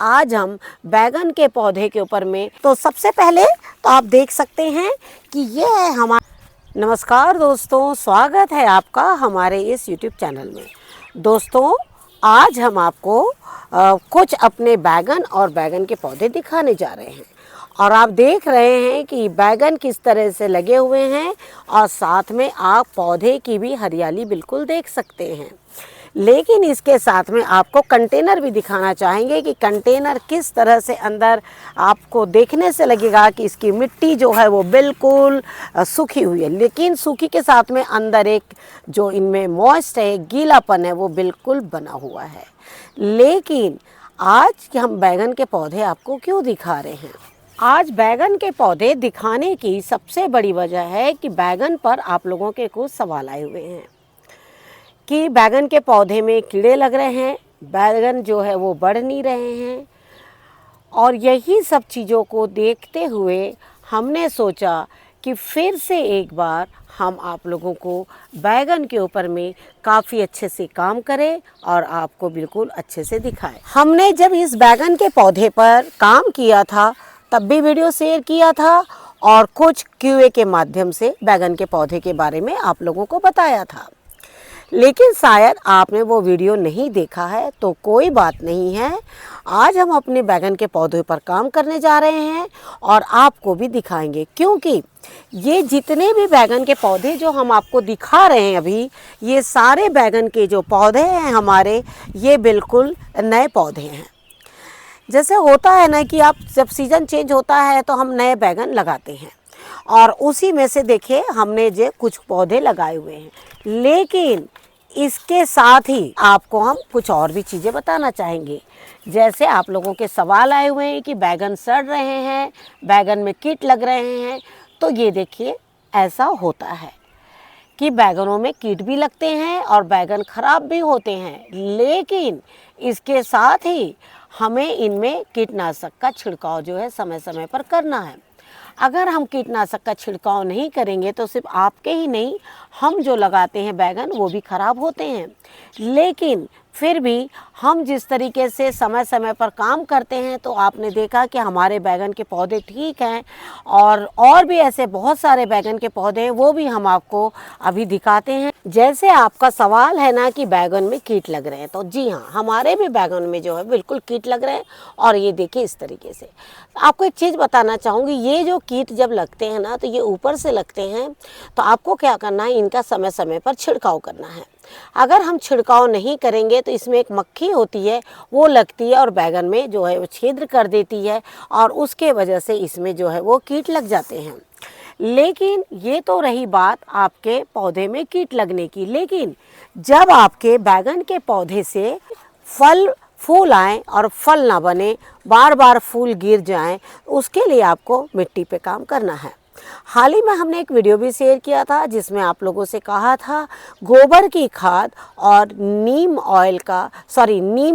आज हम बैगन के पौधे के ऊपर में, तो सबसे पहले तो आप देख सकते हैं कि ये है हमारा। नमस्कार दोस्तों, स्वागत है आपका हमारे इस YouTube चैनल में। दोस्तों, आज हम आपको कुछ अपने बैगन और बैगन के पौधे दिखाने जा रहे हैं और आप देख रहे हैं कि बैगन किस तरह से लगे हुए हैं और साथ में आप पौधे की भी हरियाली बिल्कुल देख सकते हैं। लेकिन इसके साथ में आपको कंटेनर भी दिखाना चाहेंगे कि कंटेनर किस तरह से अंदर आपको देखने से लगेगा कि इसकी मिट्टी जो है वो बिल्कुल सूखी हुई है, लेकिन सूखी के साथ में अंदर एक जो इनमें मॉइस्ट है, गीलापन है, वो बिल्कुल बना हुआ है। लेकिन आज हम बैगन के पौधे आपको क्यों दिखा रहे हैं? आज बैगन के पौधे दिखाने की सबसे बड़ी वजह है कि बैगन पर आप लोगों के कुछ सवाल आए हुए हैं कि बैगन के पौधे में कीड़े लग रहे हैं, बैगन जो है वो बढ़ नहीं रहे हैं। और यही सब चीज़ों को देखते हुए हमने सोचा कि फिर से एक बार हम आप लोगों को बैगन के ऊपर में काफ़ी अच्छे से काम करें और आपको बिल्कुल अच्छे से दिखाएं। हमने जब इस बैगन के पौधे पर काम किया था तब भी वीडियो शेयर किया था और कुछ QA के माध्यम से बैगन के पौधे के बारे में आप लोगों को बताया था, लेकिन शायद आपने वो वीडियो नहीं देखा है, तो कोई बात नहीं है। आज हम अपने बैगन के पौधे पर काम करने जा रहे हैं और आपको भी दिखाएंगे, क्योंकि ये जितने भी बैगन के पौधे जो हम आपको दिखा रहे हैं अभी, ये सारे बैगन के जो पौधे हैं हमारे, ये बिल्कुल नए पौधे हैं। जैसे होता है ना कि आप जब सीज़न चेंज होता है तो हम नए बैगन लगाते हैं और उसी में से देखिए हमने जो कुछ पौधे लगाए हुए हैं। लेकिन इसके साथ ही आपको हम कुछ और भी चीज़ें बताना चाहेंगे। जैसे आप लोगों के सवाल आए हुए हैं कि बैगन सड़ रहे हैं, बैगन में कीट लग रहे हैं, तो ये देखिए ऐसा होता है कि बैगनों में कीट भी लगते हैं और बैगन खराब भी होते हैं। लेकिन इसके साथ ही हमें इनमें कीटनाशक का छिड़काव जो है समय समय पर करना है। अगर हम कीटनाशक का छिड़काव नहीं करेंगे तो सिर्फ आपके ही नहीं, हम जो लगाते हैं बैगन वो भी खराब होते हैं। लेकिन फिर भी हम जिस तरीके से समय समय पर काम करते हैं तो आपने देखा कि हमारे बैगन के पौधे ठीक हैं और भी ऐसे बहुत सारे बैगन के पौधे हैं, वो भी हम आपको अभी दिखाते हैं। जैसे आपका सवाल है ना कि बैगन में कीट लग रहे हैं, तो जी हाँ, हमारे भी बैगन में जो है बिल्कुल कीट लग रहे हैं। और ये देखिए इस तरीके से आपको एक चीज़ बताना चाहूँगी, ये जो कीट जब लगते हैं ना तो ये ऊपर से लगते हैं, तो आपको क्या करना है, इनका समय समय पर छिड़काव करना है। अगर हम छिड़काव नहीं करेंगे तो इसमें एक मक्खी होती है, वो लगती है और बैगन में जो है वो छिद्र कर देती है और उसके वजह से इसमें जो है वो कीट लग जाते हैं। लेकिन ये तो रही बात आपके पौधे में कीट लगने की। लेकिन जब आपके बैगन के पौधे से फूल आएँ और फल ना बने, बार बार फूल गिर जाएं, उसके लिए आपको मिट्टी पे काम करना है। हाल ही में हमने एक वीडियो भी शेयर किया था जिसमें आप लोगों से कहा था गोबर की खाद और नीम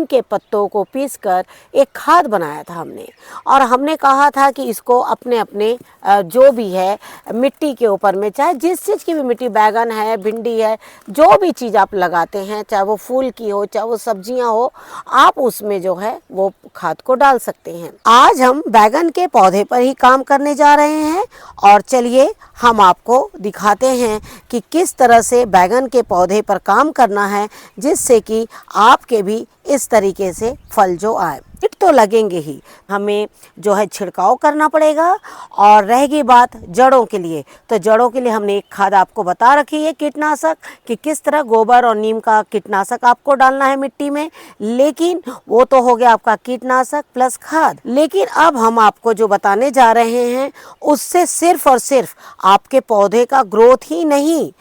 के पत्तों को पीसकर एक खाद बनाया था हमने। और हमने कहा था कि इसको अपने अपने जो भी है मिट्टी के ऊपर में, चाहे जिस चीज़ की भी मिट्टी, बैगन है, भिंडी है, जो भी चीज़ आप लगाते हैं, चाहे वो फूल की हो, चाहे वो सब्जियां हो, आप उसमें जो है वो खाद को डाल सकते हैं। आज हम बैगन के पौधे पर ही काम करने जा रहे हैं और चलिए हम आपको दिखाते हैं कि किस तरह से बैगन के पौधे पर काम करना है, जिससे कि आपके भी इस तरीके से फल जो आए। कीट तो लगेंगे ही, हमें जो है छिड़काव करना पड़ेगा। और रहेगी बात जड़ों के लिए, तो जड़ों के लिए हमने एक खाद आपको बता रखी है कीटनाशक, कि किस तरह गोबर और नीम का कीटनाशक आपको डालना है मिट्टी में। लेकिन वो तो हो गया आपका कीटनाशक प्लस खाद। लेकिन अब हम आपको जो बताने जा रहे हैं उससे सिर्फ और सिर्फ आपके पौधे का ग्रोथ ही नहीं,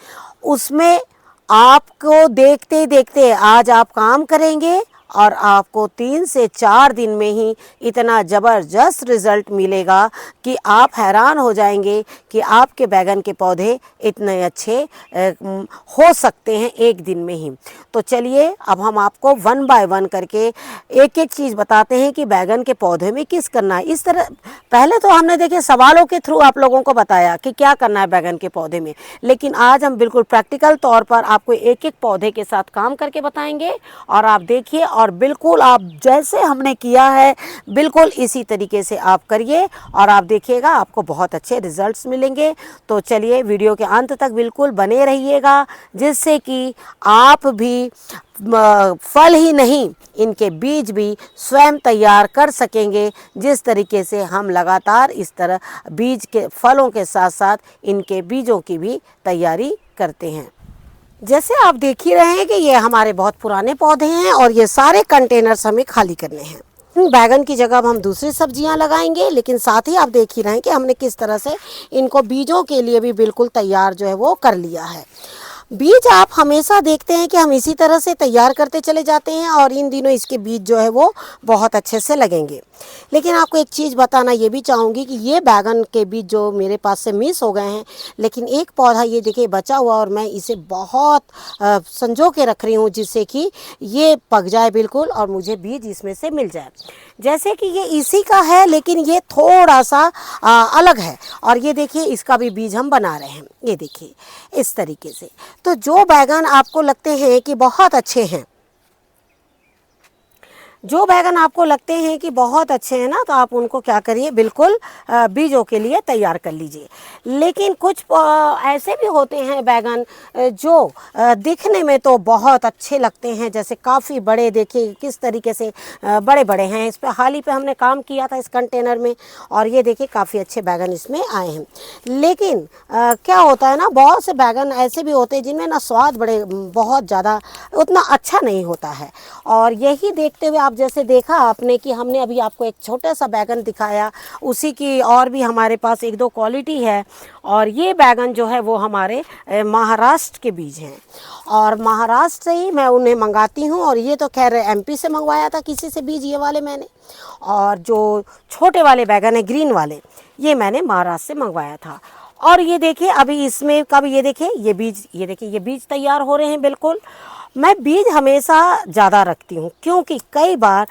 उसमें आपको देखते देखते आज आप काम करेंगे और आपको 3 से 4 दिन में ही इतना ज़बरदस्त रिज़ल्ट मिलेगा कि आप हैरान हो जाएंगे कि आपके बैगन के पौधे इतने अच्छे हो सकते हैं एक दिन में ही। तो चलिए अब हम आपको 1 बाय 1 करके एक एक चीज़ बताते हैं कि बैगन के पौधे में किस करना है। इस तरह पहले तो हमने देखिए सवालों के थ्रू आप लोगों को बताया कि क्या करना है बैगन के पौधे में, लेकिन आज हम बिल्कुल प्रैक्टिकल तौर पर आपको एक एक पौधे के साथ काम करके बताएंगे और आप देखिए और बिल्कुल आप जैसे हमने किया है बिल्कुल इसी तरीके से आप करिए और आप देखिएगा आपको बहुत अच्छे रिजल्ट्स मिलेंगे। तो चलिए वीडियो के अंत तक बिल्कुल बने रहिएगा, जिससे कि आप भी फल ही नहीं इनके बीज भी स्वयं तैयार कर सकेंगे। जिस तरीके से हम लगातार इस तरह बीज के फलों के साथ साथ इनके बीजों की भी तैयारी करते हैं। जैसे आप देख ही रहे हैं कि ये हमारे बहुत पुराने पौधे हैं और ये सारे कंटेनर्स हमें खाली करने हैं। बैगन की जगह अब हम दूसरी सब्जियां लगाएंगे, लेकिन साथ ही आप देख ही रहे हैं कि हमने किस तरह से इनको बीजों के लिए भी बिल्कुल तैयार जो है वो कर लिया है। बीज आप हमेशा देखते हैं कि हम इसी तरह से तैयार करते चले जाते हैं और इन दिनों इसके बीज जो है वो बहुत अच्छे से लगेंगे। लेकिन आपको एक चीज़ बताना ये भी चाहूँगी कि ये बैगन के बीज जो मेरे पास से मिस हो गए हैं, लेकिन एक पौधा ये देखिए बचा हुआ और मैं इसे बहुत संजो के रख रही हूँ जिससे कि ये पक जाए बिल्कुल और मुझे बीज इसमें से मिल जाए। जैसे कि ये इसी का है लेकिन ये थोड़ा सा अलग है और ये देखिए इसका भी बीज हम बना रहे हैं, ये देखिए इस तरीके से। तो जो बैगन आपको लगते हैं कि बहुत अच्छे हैं, जो बैगन आपको लगते हैं कि बहुत अच्छे हैं ना, तो आप उनको क्या करिए बिल्कुल बीजों के लिए तैयार कर लीजिए। लेकिन कुछ ऐसे भी होते हैं बैगन जो दिखने में तो बहुत अच्छे लगते हैं, जैसे काफ़ी बड़े, देखिए किस तरीके से बड़े बड़े हैं। इस पर हाल ही पे हमने काम किया था इस कंटेनर में और ये देखिए काफ़ी अच्छे बैगन इसमें आए हैं। लेकिन क्या होता है ना, बहुत से बैगन ऐसे भी होते हैं जिनमें ना स्वाद बहुत ज़्यादा उतना अच्छा नहीं होता है। और यही देखते हुए आप जैसे देखा आपने कि हमने अभी आपको एक छोटा सा बैगन दिखाया, उसी की और भी हमारे पास एक दो क्वालिटी है। और ये बैगन जो है वो हमारे महाराष्ट्र के बीज हैं और महाराष्ट्र से ही मैं उन्हें मंगाती हूँ। और ये तो खैर एमपी से मंगवाया था किसी से बीज ये वाले मैंने, और जो छोटे वाले बैगन है ग्रीन वाले ये मैंने महाराष्ट्र से मंगवाया था। और ये देखिए अभी इसमें कब ये देखिए ये बीज, ये देखिए ये बीज तैयार हो रहे हैं। बिल्कुल मैं बीज हमेशा ज़्यादा रखती हूँ क्योंकि कई बार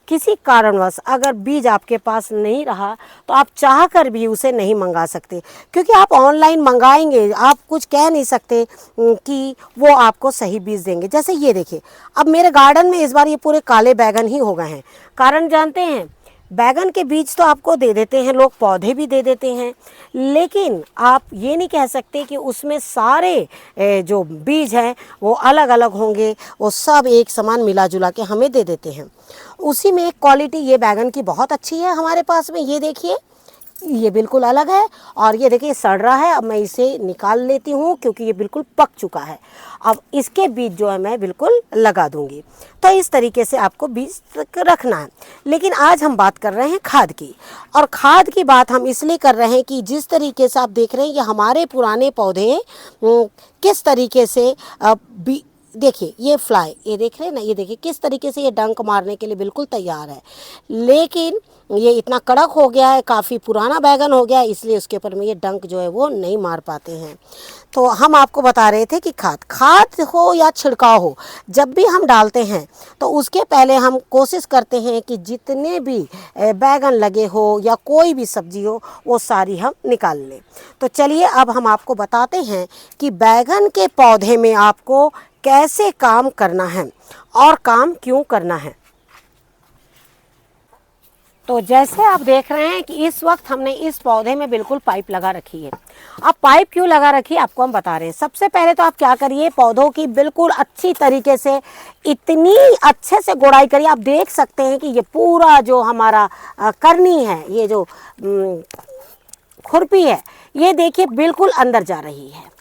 किसी कारणवश अगर बीज आपके पास नहीं रहा तो आप चाह कर भी उसे नहीं मंगा सकते, क्योंकि आप ऑनलाइन मंगाएंगे आप कुछ कह नहीं सकते कि वो आपको सही बीज देंगे। जैसे ये देखिए अब मेरे गार्डन में इस बार ये पूरे काले बैगन ही हो गए हैं। कारण जानते हैं, बैगन के बीज तो आपको दे देते हैं लोग, पौधे भी दे देते हैं, लेकिन आप ये नहीं कह सकते कि उसमें सारे जो बीज हैं वो अलग अलग होंगे, वो सब एक समान मिला जुला के हमें दे देते हैं। उसी में एक क्वालिटी ये बैगन की बहुत अच्छी है हमारे पास में, ये देखिए ये बिल्कुल अलग है और ये देखिए सड़ रहा है। अब मैं इसे निकाल लेती हूँ क्योंकि ये बिल्कुल पक चुका है। अब इसके बीज जो है मैं बिल्कुल लगा दूँगी। तो इस तरीके से आपको बीज रखना है। लेकिन आज हम बात कर रहे हैं खाद की, और खाद की बात हम इसलिए कर रहे हैं कि जिस तरीके से आप देख रहे हैं ये हमारे पुराने पौधे किस तरीके से देखिए ये फ्लाई, ये देख रहे हैं ना, ये देखिए किस तरीके से ये डंक मारने के लिए बिल्कुल तैयार है। लेकिन ये इतना कड़क हो गया है, काफ़ी पुराना बैगन हो गया है, इसलिए उसके ऊपर में ये डंक जो है वो नहीं मार पाते हैं। तो हम आपको बता रहे थे कि खाद हो या छिड़काव हो, जब भी हम डालते हैं तो उसके पहले हम कोशिश करते हैं कि जितने भी बैगन लगे हो या कोई भी सब्जी हो वो सारी हम निकाल लें। तो चलिए अब हम आपको बताते हैं कि बैगन के पौधे में आपको कैसे काम करना है और काम क्यों करना है। तो जैसे आप देख रहे हैं कि इस वक्त हमने इस पौधे में बिल्कुल पाइप लगा रखी है। अब पाइप क्यों लगा रखी है आपको हम बता रहे हैं। सबसे पहले तो आप क्या करिए, पौधों की बिल्कुल अच्छी तरीके से इतनी अच्छे से गोड़ाई करिए। आप देख सकते हैं कि ये पूरा जो हमारा करनी है, ये जो खुरपी है, ये देखिए बिल्कुल अंदर जा रही है।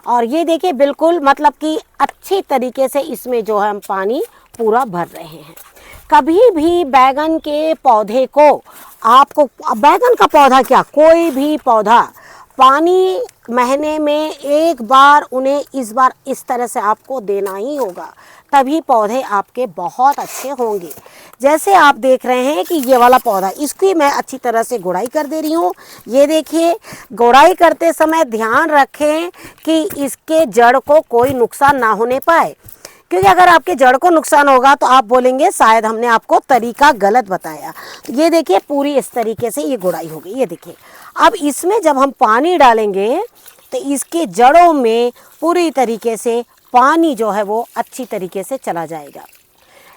और ये देखिए बिल्कुल मतलब कि अच्छी तरीके से इसमें जो है हम पानी पूरा भर रहे हैं। कभी भी बैगन के पौधे को आपको, बैगन का पौधा क्या, कोई भी पौधा पानी महीने में एक बार उन्हें इस बार इस तरह से आपको देना ही होगा, तभी पौधे आपके बहुत अच्छे होंगे। जैसे आप देख रहे हैं कि ये वाला पौधा, इसकी मैं अच्छी तरह से गुड़ाई कर दे रही हूँ। ये देखिए गुड़ाई करते समय ध्यान रखें कि इसके जड़ को कोई नुकसान ना होने पाए, क्योंकि अगर आपके जड़ को नुकसान होगा तो आप बोलेंगे शायद हमने आपको तरीका गलत बताया। ये देखिए पूरी इस तरीके से ये गुड़ाई हो गई। ये देखिए अब इसमें जब हम पानी डालेंगे तो इसके जड़ों में पूरी तरीके से पानी जो है वो अच्छी तरीके से चला जाएगा।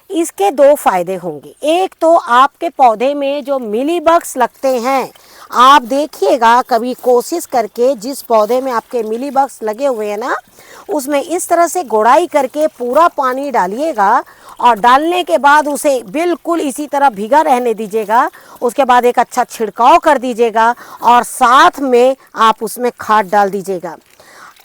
इसके दो फायदे होंगे। एक तो आपके पौधे में जो मिली बग्स लगते हैं, आप देखिएगा कभी कोशिश करके, जिस पौधे में आपके मिली बग्स लगे हुए हैं ना, उसमें इस तरह से गोड़ाई करके पूरा पानी डालिएगा और डालने के बाद उसे बिल्कुल इसी तरह भीगा रहने दीजिएगा। उसके बाद एक अच्छा छिड़काव कर दीजिएगा और साथ में आप उसमें खाद डाल दीजिएगा।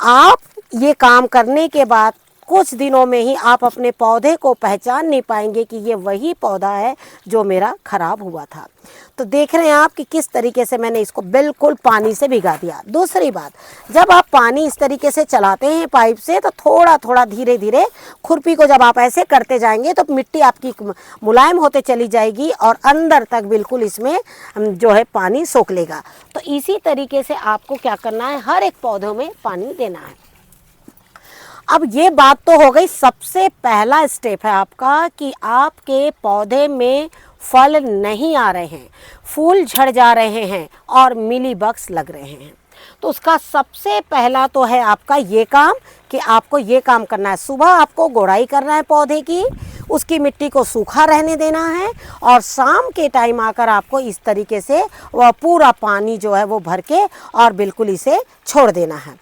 आप ये काम करने के बाद कुछ दिनों में ही आप अपने पौधे को पहचान नहीं पाएंगे कि ये वही पौधा है जो मेरा ख़राब हुआ था। तो देख रहे हैं आप कि किस तरीके से मैंने इसको बिल्कुल पानी से भिगा दिया। दूसरी बात, जब आप पानी इस तरीके से चलाते हैं पाइप से, तो थोड़ा थोड़ा धीरे धीरे खुरपी को जब आप ऐसे करते जाएंगे तो मिट्टी आपकी मुलायम होते चली जाएगी और अंदर तक बिल्कुल इसमें जो है पानी सोख लेगा। तो इसी तरीके से आपको क्या करना है, हर एक पौधों में पानी देना है। अब ये बात तो हो गई, सबसे पहला स्टेप है आपका कि आपके पौधे में फल नहीं आ रहे हैं, फूल झड़ जा रहे हैं और मिली बग्स लग रहे हैं। तो उसका सबसे पहला तो है आपका ये काम कि आपको ये काम करना है। सुबह आपको गोड़ाई करना है पौधे की, उसकी मिट्टी को सूखा रहने देना है और शाम के टाइम आकर आपको इस तरीके से वह पूरा पानी जो है वो भर के और बिल्कुल इसे छोड़ देना है।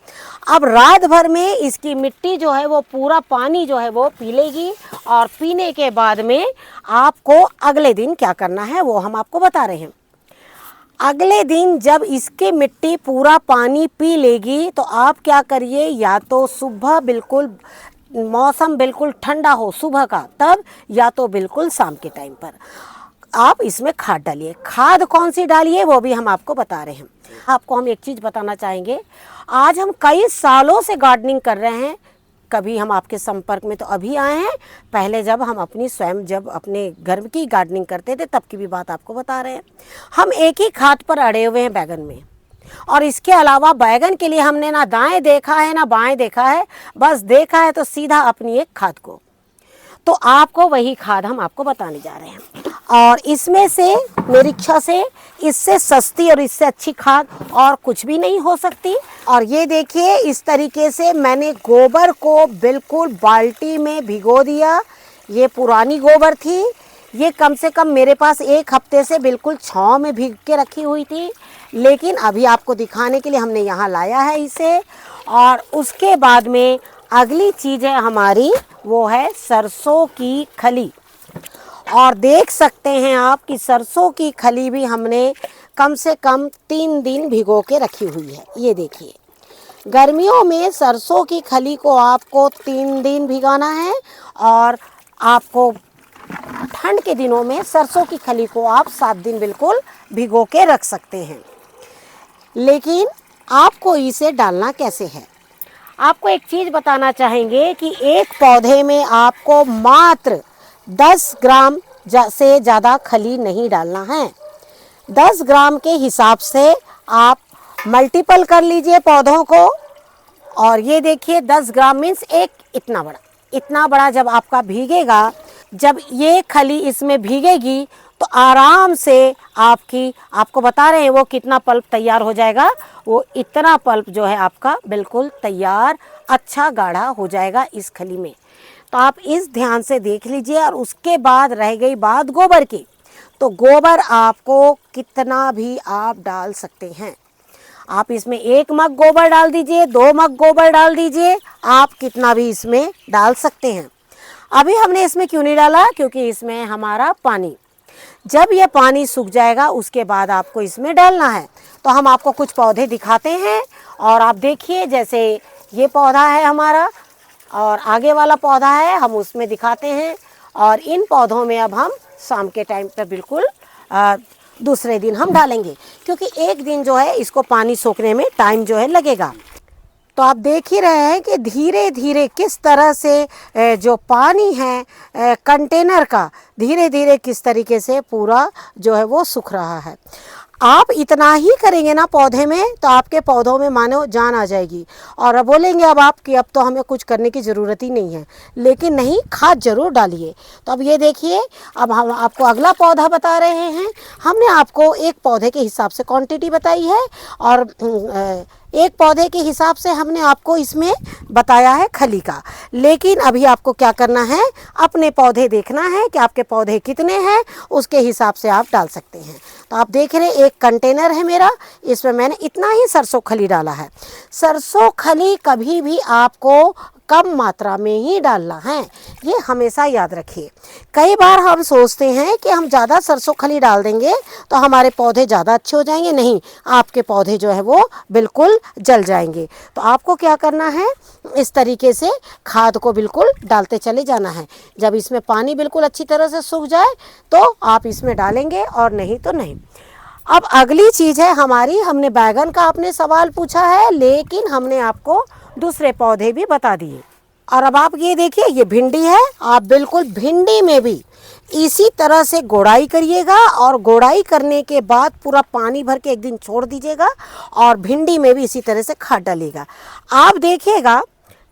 अब रात भर में इसकी मिट्टी जो है वो पूरा पानी जो है वो पी लेगी और पीने के बाद में आपको अगले दिन क्या करना है वो हम आपको बता रहे हैं। अगले दिन जब इसकी मिट्टी पूरा पानी पी लेगी तो आप क्या करिए, या तो सुबह बिल्कुल मौसम बिल्कुल ठंडा हो सुबह का तब, या तो बिल्कुल शाम के टाइम पर आप इसमें खाद डालिए। खाद कौन सी डालिए वो भी हम आपको बता रहे हैं। आपको हम एक चीज़ बताना चाहेंगे, आज हम कई सालों से गार्डनिंग कर रहे हैं, कभी हम आपके संपर्क में तो अभी आए हैं, पहले जब हम अपनी स्वयं जब अपने घर की गार्डनिंग करते थे तब की भी बात आपको बता रहे हैं। हम एक ही खाद पर अड़े हुए हैं बैगन में, और इसके अलावा बैगन के लिए हमने ना दाएं देखा है ना बाएं देखा है, बस देखा है तो सीधा अपनी एक खाद को। तो आपको वही खाद हम आपको बताने जा रहे हैं और इसमें से मेरी इच्छा से इससे सस्ती और इससे अच्छी खाद और कुछ भी नहीं हो सकती। और ये देखिए इस तरीके से मैंने गोबर को बिल्कुल बाल्टी में भिगो दिया। ये पुरानी गोबर थी, ये कम से कम मेरे पास एक हफ्ते से बिल्कुल छांव में भीग के रखी हुई थी, लेकिन अभी आपको दिखाने के लिए हमने यहाँ लाया है इसे। और उसके बाद में अगली चीज़ है हमारी, वो है सरसों की खली। और देख सकते हैं आप कि सरसों की खली भी हमने कम से कम 3 दिन भिगो के रखी हुई है। ये देखिए, गर्मियों में सरसों की खली को आपको 3 दिन भिगाना है और आपको ठंड के दिनों में सरसों की खली को आप 7 दिन बिल्कुल भिगो के रख सकते हैं। लेकिन आपको इसे डालना कैसे है, आपको एक चीज़ बताना चाहेंगे कि एक पौधे में आपको मात्र 10 ग्राम से ज़्यादा खली नहीं डालना है। 10 ग्राम के हिसाब से आप मल्टीपल कर लीजिए पौधों को। और ये देखिए 10 ग्राम मीन्स एक इतना बड़ा जब आपका भीगेगा, जब ये खली इसमें भीगेगी तो आराम से आपको बता रहे हैं वो कितना पल्प तैयार हो जाएगा। वो इतना पल्प जो है आपका बिल्कुल तैयार अच्छा गाढ़ा हो जाएगा इस खली में। तो आप इस ध्यान से देख लीजिए। और उसके बाद रह गई बात गोबर की, तो गोबर आपको कितना भी आप डाल सकते हैं। आप इसमें 1 मग गोबर डाल दीजिए, 2 मग गोबर डाल दीजिए, आप कितना भी इसमें डाल सकते हैं। अभी हमने इसमें क्यों नहीं डाला, क्योंकि इसमें हमारा पानी, जब ये पानी सूख जाएगा उसके बाद आपको इसमें डालना है। तो हम आपको कुछ पौधे दिखाते हैं और आप देखिए, जैसे ये पौधा है हमारा और आगे वाला पौधा है, हम उसमें दिखाते हैं। और इन पौधों में अब हम शाम के टाइम पर बिल्कुल दूसरे दिन हम डालेंगे, क्योंकि एक दिन जो है इसको पानी सोखने में टाइम जो है लगेगा। तो आप देख ही रहे हैं कि धीरे धीरे किस तरह से जो पानी है कंटेनर का धीरे धीरे किस तरीके से पूरा जो है वो सूख रहा है। आप इतना ही करेंगे ना पौधे में, तो आपके पौधों में मानो जान आ जाएगी और अब बोलेंगे अब आप कि अब तो हमें कुछ करने की ज़रूरत ही नहीं है। लेकिन नहीं, खाद जरूर डालिए। तो अब ये देखिए, अब हम आपको अगला पौधा बता रहे हैं। हमने आपको एक पौधे के हिसाब से क्वांटिटी बताई है और एक पौधे के हिसाब से हमने आपको इसमें बताया है खली का, लेकिन अभी आपको क्या करना है, अपने पौधे देखना है कि आपके पौधे कितने हैं, उसके हिसाब से आप डाल सकते हैं। तो आप देख रहे हैं एक कंटेनर है मेरा, इसमें मैंने इतना ही सरसों खली डाला है। सरसों खली कभी भी आपको कम मात्रा में ही डालना है, ये हमेशा याद रखिए। कई बार हम सोचते हैं कि हम ज़्यादा सरसों खली डाल देंगे तो हमारे पौधे ज़्यादा अच्छे हो जाएंगे, नहीं, आपके पौधे जो है वो बिल्कुल जल जाएंगे। तो आपको क्या करना है, इस तरीके से खाद को बिल्कुल डालते चले जाना है। जब इसमें पानी बिल्कुल अच्छी तरह से सूख जाए तो आप इसमें डालेंगे, और नहीं तो नहीं। अब अगली चीज़ है हमारी, हमने बैगन का आपने सवाल पूछा है, लेकिन हमने आपको दूसरे पौधे भी बता दिए। और अब आप ये देखिए, ये भिंडी है, आप बिल्कुल भिंडी में भी इसी तरह से गोड़ाई करिएगा, और गोड़ाई करने के बाद पूरा पानी भर के एक दिन छोड़ दीजिएगा, और भिंडी में भी इसी तरह से खाद डालिएगा। आप देखिएगा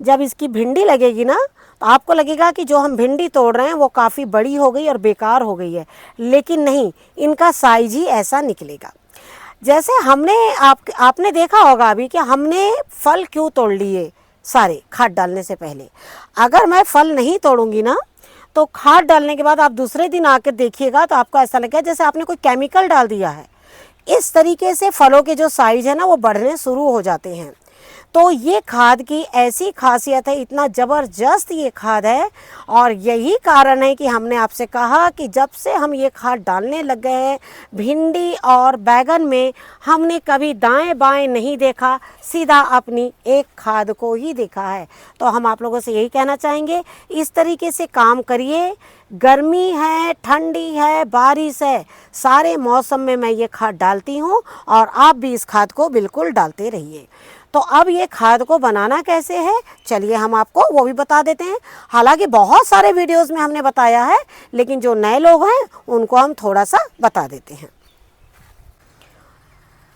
जब इसकी भिंडी लगेगी ना, तो आपको लगेगा कि जो हम भिंडी तोड़ रहे हैं वो काफ़ी बड़ी हो गई और बेकार हो गई है, लेकिन नहीं, इनका साइज ही ऐसा निकलेगा। जैसे हमने आपने देखा होगा अभी कि हमने फल क्यों तोड़ लिए सारे खाद डालने से पहले। अगर मैं फल नहीं तोड़ूंगी ना, तो खाद डालने के बाद आप दूसरे दिन आकर देखिएगा तो आपको ऐसा लगेगा जैसे आपने कोई केमिकल डाल दिया है। इस तरीके से फलों के जो साइज है ना वो बढ़ने शुरू हो जाते हैं। तो ये खाद की ऐसी खासियत है, इतना ज़बरदस्त ये खाद है, और यही कारण है कि हमने आपसे कहा कि जब से हम ये खाद डालने लग गए हैं भिंडी और बैगन में, हमने कभी दाएं बाएं नहीं देखा, सीधा अपनी एक खाद को ही देखा है। तो हम आप लोगों से यही कहना चाहेंगे, इस तरीके से काम करिए। गर्मी है, ठंडी है, बारिश है, सारे मौसम में मैं ये खाद डालती हूँ, और आप भी इस खाद को बिल्कुल डालते रहिए। तो अब ये खाद को बनाना कैसे है, चलिए हम आपको वो भी बता देते हैं। हालांकि बहुत सारे वीडियोस में हमने बताया है, लेकिन जो नए लोग हैं उनको हम थोड़ा सा बता देते हैं।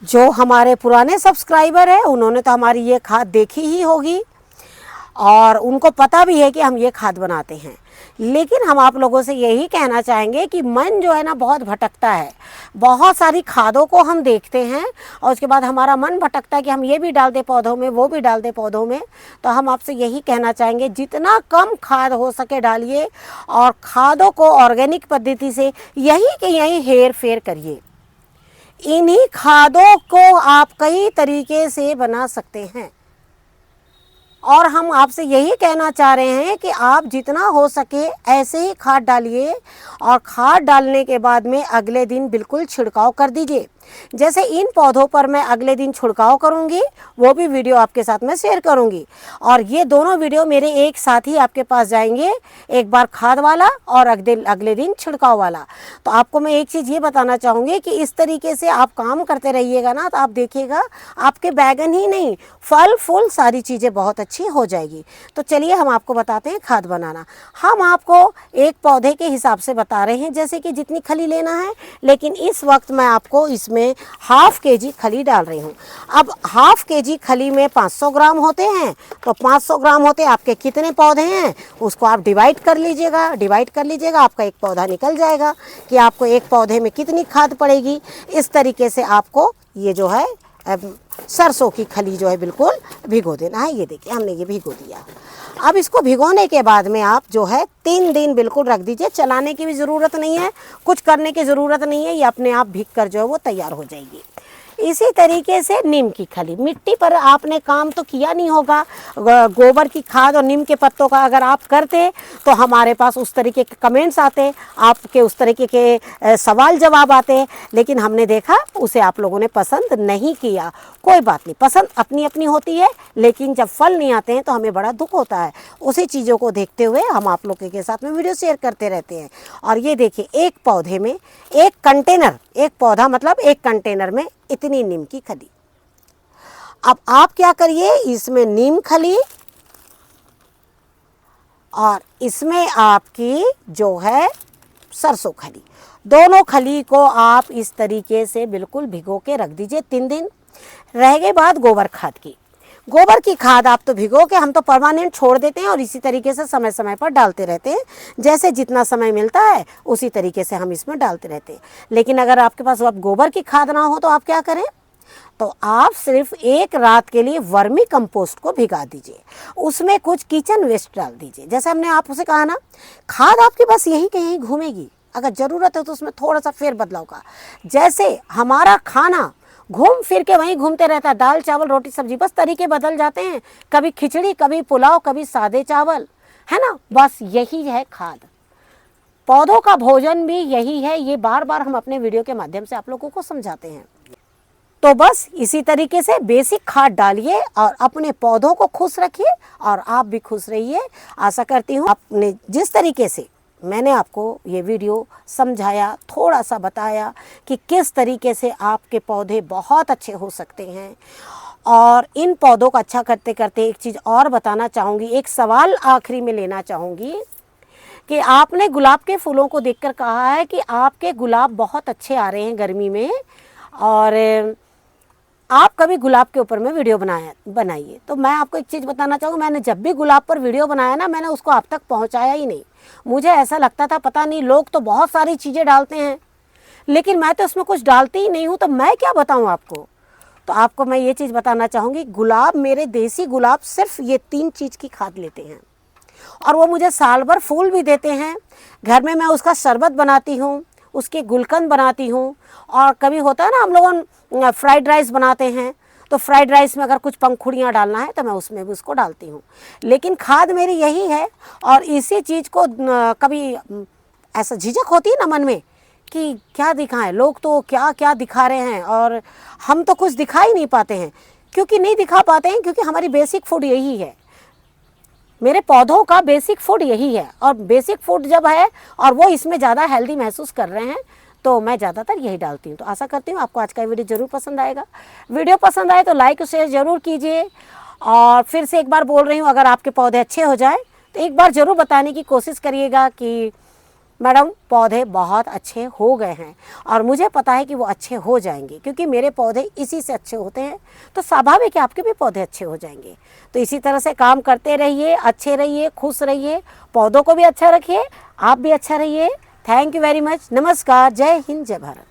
जो हमारे पुराने सब्सक्राइबर हैं उन्होंने तो हमारी ये खाद देखी ही होगी, और उनको पता भी है कि हम ये खाद बनाते हैं। लेकिन हम आप लोगों से यही कहना चाहेंगे कि मन जो है ना बहुत भटकता है। बहुत सारी खादों को हम देखते हैं और उसके बाद हमारा मन भटकता है कि हम ये भी डाल दें पौधों में, वो भी डाल दें पौधों में। तो हम आपसे यही कहना चाहेंगे, जितना कम खाद हो सके डालिए, और खादों को ऑर्गेनिक पद्धति से यहीं के यहीं हेर फेर करिए। इन्हीं खादों को आप कई तरीके से बना सकते हैं, और हम आपसे यही कहना चाह रहे हैं कि आप जितना हो सके ऐसे ही खाद डालिए, और खाद डालने के बाद में अगले दिन बिल्कुल छिड़काव कर दीजिए। जैसे इन पौधों पर मैं अगले दिन छिड़काव करूंगी, वो भी वीडियो आपके साथ में शेयर करूंगी, और ये दोनों वीडियो मेरे एक साथ ही आपके पास जाएंगे, एक बार खाद वाला और अगले दिन छिड़काव वाला। तो आपको मैं एक चीज़ ये बताना चाहूँगी कि इस तरीके से आप काम करते रहिएगा ना, तो आप देखिएगा आपके बैगन ही नहीं, फल फूल सारी चीज़ें बहुत अच्छी हो जाएगी। तो चलिए हम आपको बताते हैं खाद बनाना। हम आपको एक पौधे के हिसाब से बता रहे हैं, जैसे कि जितनी खली लेना है, लेकिन इस वक्त मैं आपको इसमें हाफ केजी खली डाल रही हूँ। अब हाफ केजी खली में 500 ग्राम होते हैं, तो 500 ग्राम होते आपके कितने पौधे हैं, उसको आप डिवाइड कर लीजिएगा, आपका एक पौधा निकल जाएगा कि आपको एक पौधे में कितनी खाद पड़ेगी। इस तरीके से आपको ये जो है सरसों की खली जो है बिल्कुल भिगो देना है। ये देखिए हमने ये भिगो दिया। अब इसको भिगोने के बाद में आप जो है 3 दिन बिल्कुल रख दीजिए। चलाने की भी ज़रूरत नहीं है, कुछ करने की ज़रूरत नहीं है, ये अपने आप भीग कर जो है वो तैयार हो जाएगी। इसी तरीके से नीम की खली, मिट्टी पर आपने काम तो किया नहीं होगा, गोबर की खाद और नीम के पत्तों का अगर आप करते तो हमारे पास उस तरीके के कमेंट्स आते, आपके उस तरीके के सवाल जवाब आते, लेकिन हमने देखा उसे आप लोगों ने पसंद नहीं किया। कोई बात नहीं, पसंद अपनी अपनी होती है, लेकिन जब फल नहीं आते हैं तो हमें बड़ा दुख होता है। उसी चीज़ों को देखते हुए हम आप लोगों के साथ में वीडियो शेयर करते रहते हैं। और ये देखिए एक पौधे में एक कंटेनर, एक पौधा मतलब एक कंटेनर में इतनी नीम की खली। अब आप क्या करिए, इसमें नीम खली और इसमें आपकी जो है सरसों खली, दोनों खली को आप इस तरीके से बिल्कुल भिगो के रख दीजिए 3 दिन। रह गई बात गोबर खाद की। गोबर की खाद आप तो भिगो के हम तो परमानेंट छोड़ देते हैं और इसी तरीके से समय समय पर डालते रहते हैं। जैसे जितना समय मिलता है उसी तरीके से हम इसमें डालते रहते हैं। लेकिन अगर आपके पास अब गोबर की खाद ना हो तो आप क्या करें, तो आप सिर्फ एक रात के लिए वर्मी कंपोस्ट को भिगा दीजिए, उसमें कुछ किचन वेस्ट डाल दीजिए। जैसे हमने आपसे कहा ना, खाद आपके बस यहीं कहीं घूमेगी, अगर ज़रूरत है तो उसमें थोड़ा सा फेर बदलाव का। जैसे हमारा खाना घूम फिर के वहीं घूमते रहता है, दाल चावल रोटी सब्जी, बस तरीके बदल जाते हैं, कभी खिचड़ी, कभी पुलाव, कभी सादे चावल, है ना। बस यही है खाद, पौधों का भोजन भी यही है। ये बार बार हम अपने वीडियो के माध्यम से आप लोगों को समझाते हैं। तो बस इसी तरीके से बेसिक खाद डालिए और अपने पौधों को खुश रखिए और आप भी खुश रहिए। आशा करती हूँ आपने जिस तरीके से मैंने आपको ये वीडियो समझाया, थोड़ा सा बताया कि किस तरीके से आपके पौधे बहुत अच्छे हो सकते हैं। और इन पौधों को अच्छा करते करते एक चीज़ और बताना चाहूँगी, एक सवाल आखिरी में लेना चाहूँगी कि आपने गुलाब के फूलों को देखकर कहा है कि आपके गुलाब बहुत अच्छे आ रहे हैं गर्मी में, और आप कभी गुलाब के ऊपर में वीडियो बनाइए। तो मैं आपको एक चीज़ बताना चाहूँगी, मैंने जब भी गुलाब पर वीडियो बनाया ना, मैंने उसको आप तक पहुँचाया ही नहीं। मुझे ऐसा लगता था पता नहीं, लोग तो बहुत सारी चीज़ें डालते हैं लेकिन मैं तो उसमें कुछ डालती ही नहीं हूँ, तो मैं क्या बताऊँ आपको। तो आपको मैं ये चीज़ बताना चाहूँगी, गुलाब, मेरे देसी गुलाब सिर्फ ये 3 चीज़ की खाद लेते हैं और वो मुझे साल भर फूल भी देते हैं। घर में मैं उसका शरबत बनाती हूँ, उसके गुलकंद बनाती हूँ, और कभी होता है ना हम लोग फ्राइड राइस बनाते हैं, तो फ्राइड राइस में अगर कुछ पंखुड़ियाँ डालना है तो मैं उसमें भी उसको डालती हूँ। लेकिन खाद मेरी यही है। और इसी चीज़ को कभी ऐसा झिझक होती है ना मन में कि क्या दिखाएं, लोग तो क्या क्या दिखा रहे हैं और हम तो कुछ दिखा ही नहीं पाते हैं। क्योंकि नहीं दिखा पाते हैं क्योंकि हमारी बेसिक फूड यही है, मेरे पौधों का बेसिक फूड यही है। और बेसिक फूड जब है और वो इसमें ज़्यादा हेल्दी महसूस कर रहे हैं तो मैं ज़्यादातर यही डालती हूँ। तो आशा करती हूँ आपको आज का वीडियो ज़रूर पसंद आएगा। वीडियो पसंद आए तो लाइक और शेयर ज़रूर कीजिए। और फिर से एक बार बोल रही हूँ, अगर आपके पौधे अच्छे हो जाए तो एक बार ज़रूर बताने की कोशिश करिएगा कि मैडम पौधे बहुत अच्छे हो गए हैं। और मुझे पता है कि वो अच्छे हो जाएंगे क्योंकि मेरे पौधे इसी से अच्छे होते हैं, तो स्वाभाविक है आपके भी पौधे अच्छे हो जाएंगे। तो इसी तरह से काम करते रहिए, अच्छे रहिए, खुश रहिए, पौधों को भी अच्छा रखिए, आप भी अच्छा रहिए। Thank you very much. नमस्कार, जय हिंद, जय भारत।